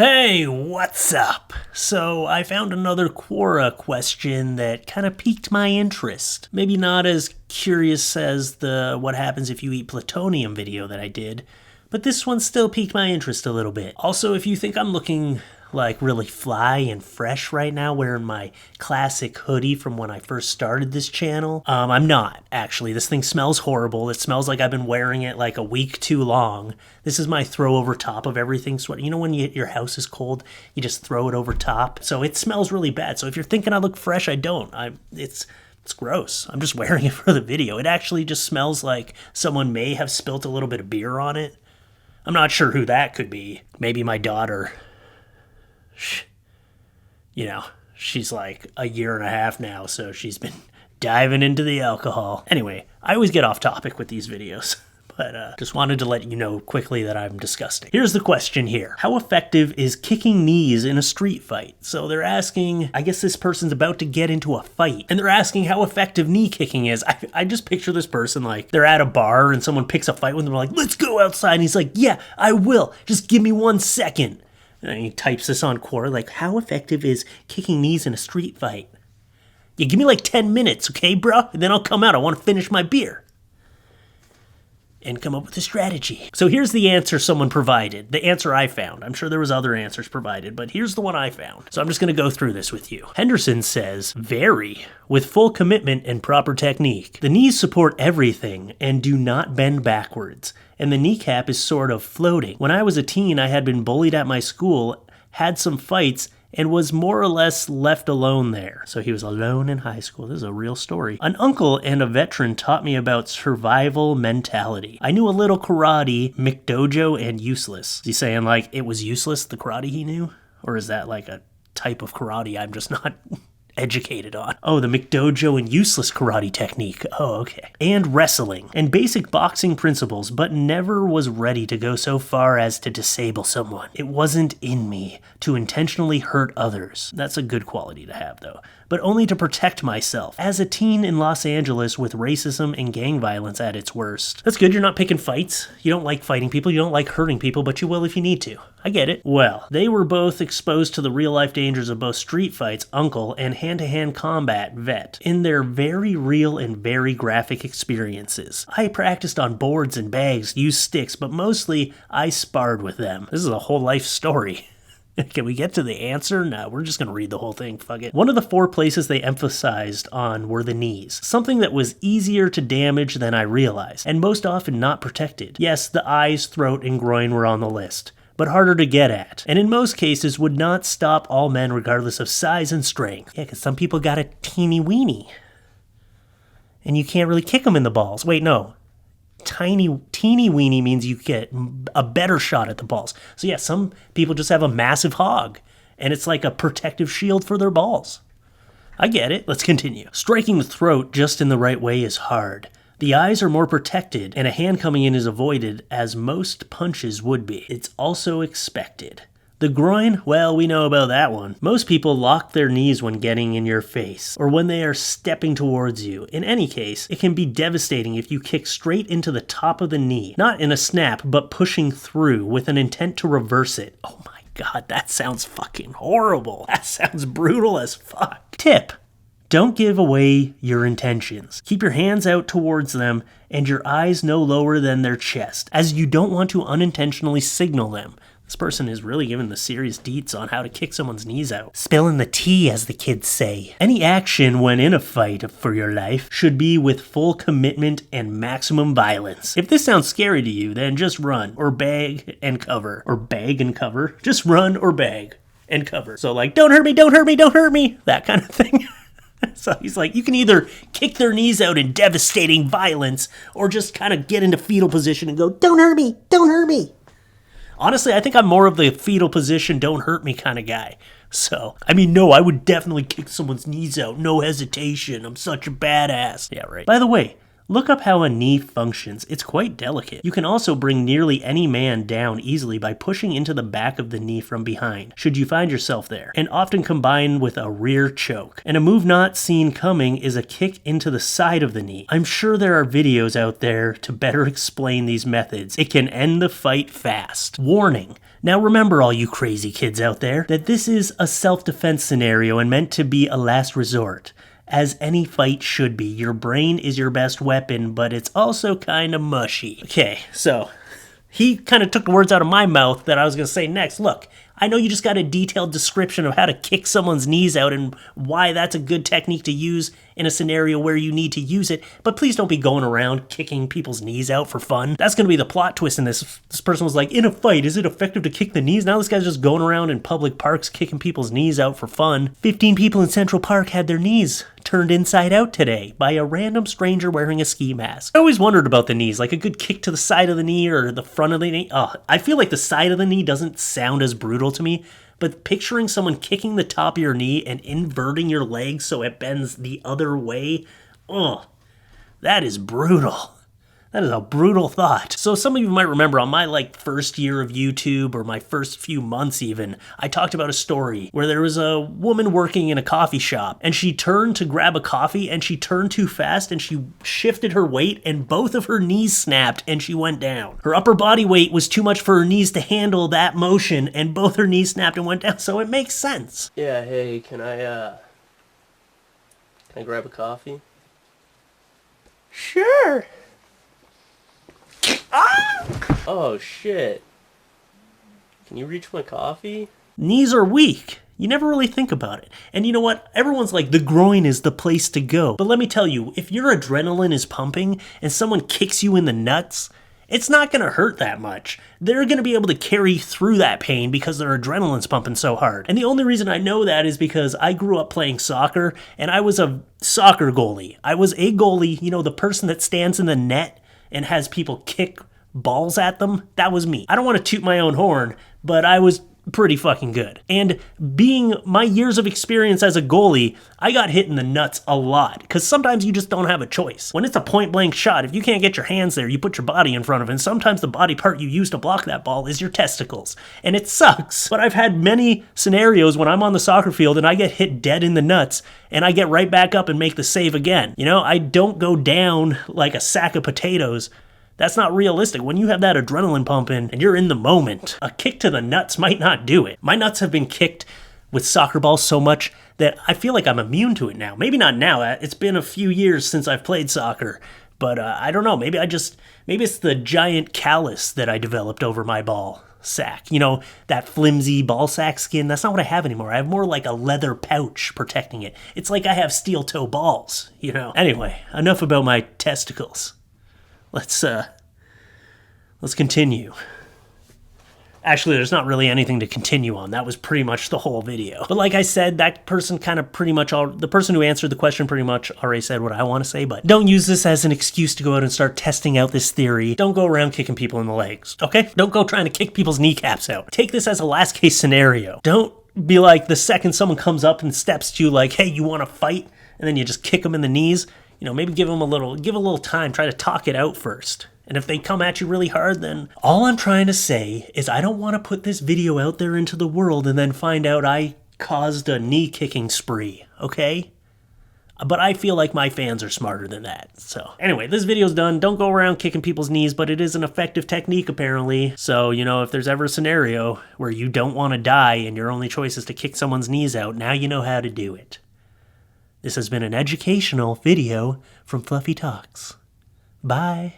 Hey, what's up? So I found another Quora question that kind of piqued my interest. Maybe not as curious as the what happens if you eat plutonium video that I did, but this one still piqued my interest a little bit. Also, if you think I'm looking like really fly and fresh right now wearing my classic hoodie from when I first started this channel, I'm not, actually. This thing smells horrible. It smells like I've been wearing it like a week too long. This is my throw over top of everything sweater. You know when your house is cold, you just throw it over top? So it smells really bad. So if you're thinking I look fresh, I don't. It's gross. I'm just wearing it for the video. It actually just smells like someone may have spilt a little bit of beer on it. I'm not sure who that could be. Maybe my daughter. You know, she's like a year and a half now, so she's been diving into the alcohol. Anyway, I always get off topic with these videos, but just wanted to let you know quickly that I'm disgusting. Here's the question here. How effective is kicking knees in a street fight? So they're asking, I guess this person's about to get into a fight, and they're asking how effective knee kicking is. I just picture this person like they're at a bar and someone picks a fight with them, like, let's go outside, and he's like, yeah, I will. Just give me 1 second. And he types this on Quora, like, how effective is kicking knees in a street fight? Yeah, give me like 10 minutes, okay, bro? And then I'll come out. I want to finish my beer. And come up with a strategy. So here's the answer someone provided. The answer I found. I'm sure there was other answers provided, but here's the one I found. So I'm just going to go through this with you. Henderson says, vary with full commitment and proper technique. The knees support everything and do not bend backwards. And the kneecap is sort of floating. When I was a teen, I had been bullied at my school, had some fights, and was more or less left alone there. So he was alone in high school. This is a real story. An uncle and a veteran taught me about survival mentality. I knew a little karate, McDojo, and useless. Is he saying like it was useless, the karate he knew? Or is that like a type of karate I'm just not educated on? Oh, the McDojo and useless karate technique. Oh, okay. And wrestling. And basic boxing principles, but never was ready to go so far as to disable someone. It wasn't in me to intentionally hurt others. That's a good quality to have, though. But only to protect myself. As a teen in Los Angeles with racism and gang violence at its worst. That's good, you're not picking fights. You don't like fighting people, you don't like hurting people, but you will if you need to. I get it. Well, they were both exposed to the real-life dangers of both street fights, uncle, and hand-to-hand combat, vet, in their very real and very graphic experiences. I practiced on boards and bags, used sticks, but mostly I sparred with them. This is a whole life story. Can we get to the answer? No, we're just going to read the whole thing. Fuck it. One of the 4 places they emphasized on were the knees. Something that was easier to damage than I realized, and most often not protected. Yes, the eyes, throat, and groin were on the list, but harder to get at, and in most cases would not stop all men regardless of size and strength. Yeah, because some people got a teeny weenie, and you can't really kick them in the balls. Wait, no. Teeny weenie means you get a better shot at the balls. So yeah, some people just have a massive hog, and it's like a protective shield for their balls. I get it. Let's continue. Striking the throat just in the right way is hard. The eyes are more protected, and a hand coming in is avoided, as most punches would be. It's also expected. The groin, well, we know about that one. Most people lock their knees when getting in your face, or when they are stepping towards you. In any case, it can be devastating if you kick straight into the top of the knee. Not in a snap, but pushing through with an intent to reverse it. Oh my god, that sounds fucking horrible. That sounds brutal as fuck. Tip. Don't give away your intentions. Keep your hands out towards them and your eyes no lower than their chest, as you don't want to unintentionally signal them. This person is really giving the serious deets on how to kick someone's knees out. Spilling the tea, as the kids say. Any action when in a fight for your life should be with full commitment and maximum violence. If this sounds scary to you, then just run, or bag and cover. Or bag and cover. Just run or bag and cover. So like, don't hurt me, don't hurt me, don't hurt me. That kind of thing. So he's like, you can either kick their knees out in devastating violence, or just kind of get into fetal position and go, don't hurt me, don't hurt me. Honestly, I think I'm more of the fetal position, don't hurt me kind of guy. So, I mean, no, I would definitely kick someone's knees out. No hesitation. I'm such a badass. Yeah, right. By the way, look up how a knee functions. It's quite delicate. You can also bring nearly any man down easily by pushing into the back of the knee from behind, should you find yourself there, and often combined with a rear choke. And a move not seen coming is a kick into the side of the knee. I'm sure there are videos out there to better explain these methods. It can end the fight fast. Warning. Now remember, all you crazy kids out there, that this is a self-defense scenario and meant to be a last resort. As any fight should be. Your brain is your best weapon, but it's also kind of mushy. Okay, so he kind of took the words out of my mouth that I was going to say next. Look, I know you just got a detailed description of how to kick someone's knees out and why that's a good technique to use in a scenario where you need to use it, but please don't be going around kicking people's knees out for fun. That's going to be the plot twist in this. This person was like, in a fight, is it effective to kick the knees? Now this guy's just going around in public parks kicking people's knees out for fun. 15 people in Central Park had their knees turned inside out today by a random stranger wearing a ski mask. I always wondered about the knees, like a good kick to the side of the knee or the front of the knee. Oh, I feel like the side of the knee doesn't sound as brutal to me, but picturing someone kicking the top of your knee and inverting your leg so it bends the other way, oh, that is brutal. That is a brutal thought. So some of you might remember on my first year of YouTube or my first few months even, I talked about a story where there was a woman working in a coffee shop and she turned to grab a coffee and she turned too fast and she shifted her weight and both of her knees snapped and she went down. Her upper body weight was too much for her knees to handle that motion and both her knees snapped and went down, so it makes sense. Yeah, hey, can I grab a coffee? Sure. Oh, shit. Can you reach my coffee? Knees are weak. You never really think about it. And you know what? Everyone's like, the groin is the place to go. But let me tell you, if your adrenaline is pumping and someone kicks you in the nuts, it's not going to hurt that much. They're going to be able to carry through that pain because their adrenaline's pumping so hard. And the only reason I know that is because I grew up playing soccer and I was a soccer goalie. I was a goalie, the person that stands in the net and has people kick balls at them. That was me. I don't want to toot my own horn, but I was pretty fucking good. And being my years of experience as a goalie, I got hit in the nuts a lot because sometimes you just don't have a choice. When it's a point blank shot, if you can't get your hands there, you put your body in front of it, and sometimes the body part you use to block that ball is your testicles. And it sucks. But I've had many scenarios when I'm on the soccer field and I get hit dead in the nuts and I get right back up and make the save again. I don't go down like a sack of potatoes. That's not realistic. When you have that adrenaline pumping and you're in the moment, a kick to the nuts might not do it. My nuts have been kicked with soccer balls so much that I feel like I'm immune to it now. Maybe not now. It's been a few years since I've played soccer, but I don't know. Maybe it's the giant callus that I developed over my ball sack. That flimsy ball sack skin. That's not what I have anymore. I have more like a leather pouch protecting it. It's like I have steel toe balls, Anyway, enough about my testicles. Let's continue. Actually, there's not really anything to continue on. That was pretty much the whole video. But like I said, that person the person who answered the question pretty much already said what I want to say, but don't use this as an excuse to go out and start testing out this theory. Don't go around kicking people in the legs, okay? Don't go trying to kick people's kneecaps out. Take this as a last case scenario. Don't be like the second someone comes up and steps to you like, hey, you want to fight? And then you just kick them in the knees. Maybe give a little time, try to talk it out first. And if they come at you really hard, then all I'm trying to say is I don't want to put this video out there into the world and then find out I caused a knee kicking spree, okay? But I feel like my fans are smarter than that. So anyway, this video's done. Don't go around kicking people's knees, but it is an effective technique apparently. So, if there's ever a scenario where you don't want to die and your only choice is to kick someone's knees out, now you know how to do it. This has been an educational video from FLuffeeTalks. Bye.